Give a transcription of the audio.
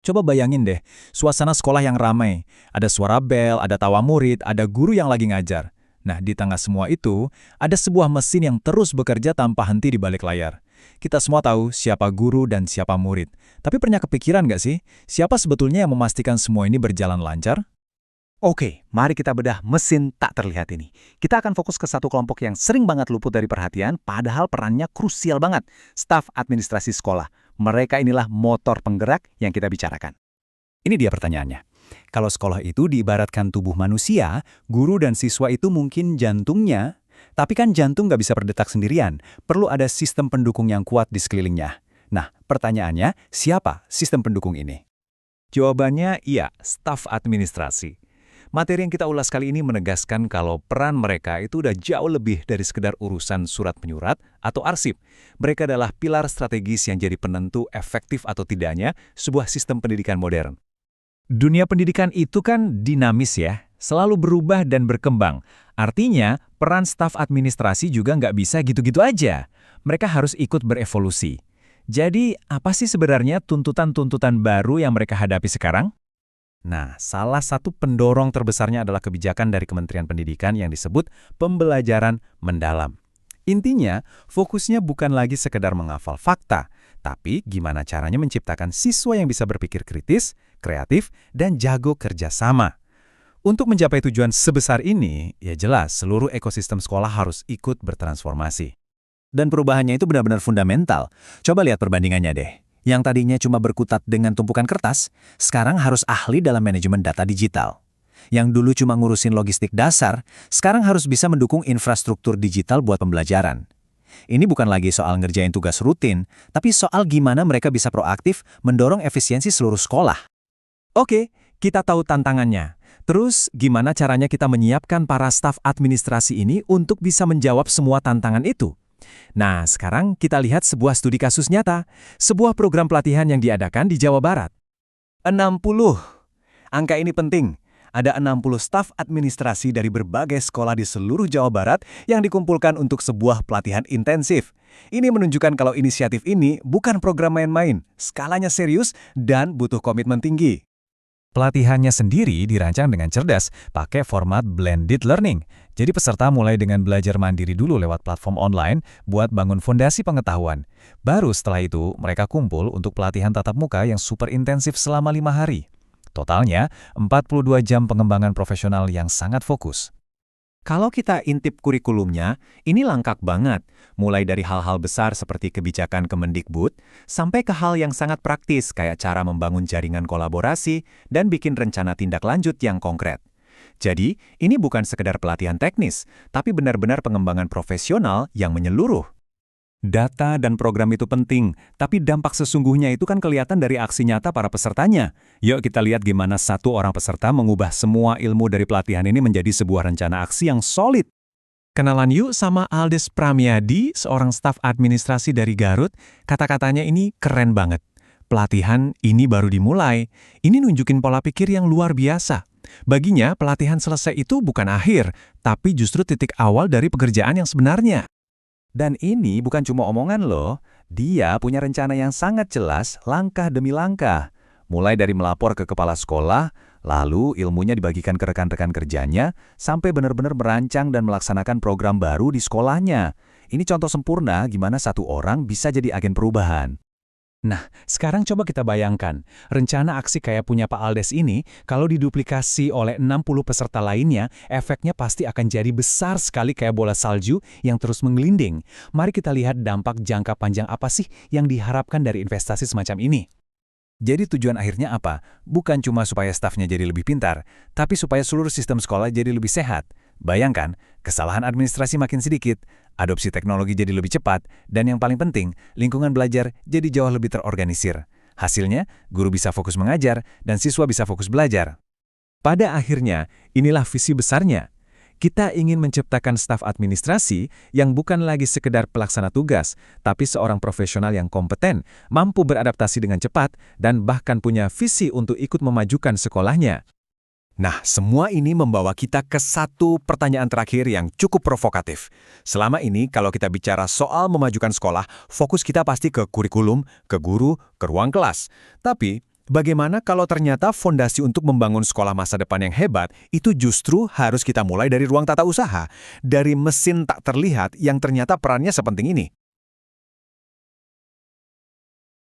Coba bayangin deh, suasana sekolah yang ramai. Ada suara bel, ada tawa murid, ada guru yang lagi ngajar. Nah, di tengah semua itu, ada sebuah mesin yang terus bekerja tanpa henti di balik layar. Kita semua tahu siapa guru dan siapa murid. Tapi pernah kepikiran nggak sih, siapa sebetulnya yang memastikan semua ini berjalan lancar? Oke, mari kita bedah mesin tak terlihat ini. Kita akan fokus ke satu kelompok yang sering banget luput dari perhatian, padahal perannya krusial banget. Staf administrasi sekolah. Mereka inilah motor penggerak yang kita bicarakan. Ini dia pertanyaannya. Kalau sekolah itu diibaratkan tubuh manusia, guru dan siswa itu mungkin jantungnya, tapi kan jantung nggak bisa berdetak sendirian. Perlu ada sistem pendukung yang kuat di sekelilingnya. Nah, pertanyaannya, siapa sistem pendukung ini? Jawabannya iya, staf administrasi. Materi yang kita ulas kali ini menegaskan kalau peran mereka itu udah jauh lebih dari sekedar urusan surat menyurat atau arsip. Mereka adalah pilar strategis yang jadi penentu efektif atau tidaknya sebuah sistem pendidikan modern. Dunia pendidikan itu kan dinamis ya, selalu berubah dan berkembang. Artinya, peran staf administrasi juga nggak bisa gitu-gitu aja. Mereka harus ikut berevolusi. Jadi, apa sih sebenarnya tuntutan-tuntutan baru yang mereka hadapi sekarang? Nah, salah satu pendorong terbesarnya adalah kebijakan dari Kementerian Pendidikan yang disebut pembelajaran mendalam. Intinya, fokusnya bukan lagi sekedar menghafal fakta, tapi gimana caranya menciptakan siswa yang bisa berpikir kritis, kreatif, dan jago kerjasama. Untuk mencapai tujuan sebesar ini, ya jelas seluruh ekosistem sekolah harus ikut bertransformasi. Dan perubahannya itu benar-benar fundamental. Coba lihat perbandingannya deh. Yang tadinya cuma berkutat dengan tumpukan kertas, sekarang harus ahli dalam manajemen data digital. Yang dulu cuma ngurusin logistik dasar, sekarang harus bisa mendukung infrastruktur digital buat pembelajaran. Ini bukan lagi soal ngerjain tugas rutin, tapi soal gimana mereka bisa proaktif mendorong efisiensi seluruh sekolah. Oke, kita tahu tantangannya. Terus, gimana caranya kita menyiapkan para staf administrasi ini untuk bisa menjawab semua tantangan itu? Nah, sekarang kita lihat sebuah studi kasus nyata, sebuah program pelatihan yang diadakan di Jawa Barat. 60. Angka ini penting. Ada 60 staf administrasi dari berbagai sekolah di seluruh Jawa Barat yang dikumpulkan untuk sebuah pelatihan intensif. Ini menunjukkan kalau inisiatif ini bukan program main-main, skalanya serius dan butuh komitmen tinggi. Pelatihannya sendiri dirancang dengan cerdas, pakai format blended learning. Jadi peserta mulai dengan belajar mandiri dulu lewat platform online buat bangun fondasi pengetahuan. Baru setelah itu, mereka kumpul untuk pelatihan tatap muka yang super intensif selama 5 hari. Totalnya, 42 jam pengembangan profesional yang sangat fokus. Kalau kita intip kurikulumnya, ini lengkap banget. Mulai dari hal-hal besar seperti kebijakan Kemendikbud, sampai ke hal yang sangat praktis kayak cara membangun jaringan kolaborasi dan bikin rencana tindak lanjut yang konkret. Jadi, ini bukan sekedar pelatihan teknis, tapi benar-benar pengembangan profesional yang menyeluruh. Data dan program itu penting, tapi dampak sesungguhnya itu kan kelihatan dari aksi nyata para pesertanya. Yuk kita lihat gimana satu orang peserta mengubah semua ilmu dari pelatihan ini menjadi sebuah rencana aksi yang solid. Kenalan yuk sama Aldes Pramyadi, seorang staf administrasi dari Garut. Kata-katanya ini keren banget. Pelatihan ini baru dimulai. Ini nunjukin pola pikir yang luar biasa. Baginya, pelatihan selesai itu bukan akhir, tapi justru titik awal dari pekerjaan yang sebenarnya. Dan ini bukan cuma omongan loh, dia punya rencana yang sangat jelas langkah demi langkah. Mulai dari melapor ke kepala sekolah, lalu ilmunya dibagikan ke rekan-rekan kerjanya, sampai benar-benar merancang dan melaksanakan program baru di sekolahnya. Ini contoh sempurna gimana satu orang bisa jadi agen perubahan. Nah, sekarang coba kita bayangkan, rencana aksi kayak punya Pak Aldes ini, kalau diduplikasi oleh 60 peserta lainnya, efeknya pasti akan jadi besar sekali kayak bola salju yang terus menggelinding. Mari kita lihat dampak jangka panjang apa sih yang diharapkan dari investasi semacam ini. Jadi tujuan akhirnya apa? Bukan cuma supaya stafnya jadi lebih pintar, tapi supaya seluruh sistem sekolah jadi lebih sehat. Bayangkan, kesalahan administrasi makin sedikit, adopsi teknologi jadi lebih cepat, dan yang paling penting, lingkungan belajar jadi jauh lebih terorganisir. Hasilnya, guru bisa fokus mengajar, dan siswa bisa fokus belajar. Pada akhirnya, inilah visi besarnya. Kita ingin menciptakan staf administrasi yang bukan lagi sekedar pelaksana tugas, tapi seorang profesional yang kompeten, mampu beradaptasi dengan cepat, dan bahkan punya visi untuk ikut memajukan sekolahnya. Nah, semua ini membawa kita ke satu pertanyaan terakhir yang cukup provokatif. Selama ini, kalau kita bicara soal memajukan sekolah, fokus kita pasti ke kurikulum, ke guru, ke ruang kelas. Tapi, Bagaimana kalau ternyata fondasi untuk membangun sekolah masa depan yang hebat itu justru harus kita mulai dari ruang tata usaha, dari mesin tak terlihat yang ternyata perannya sepenting ini?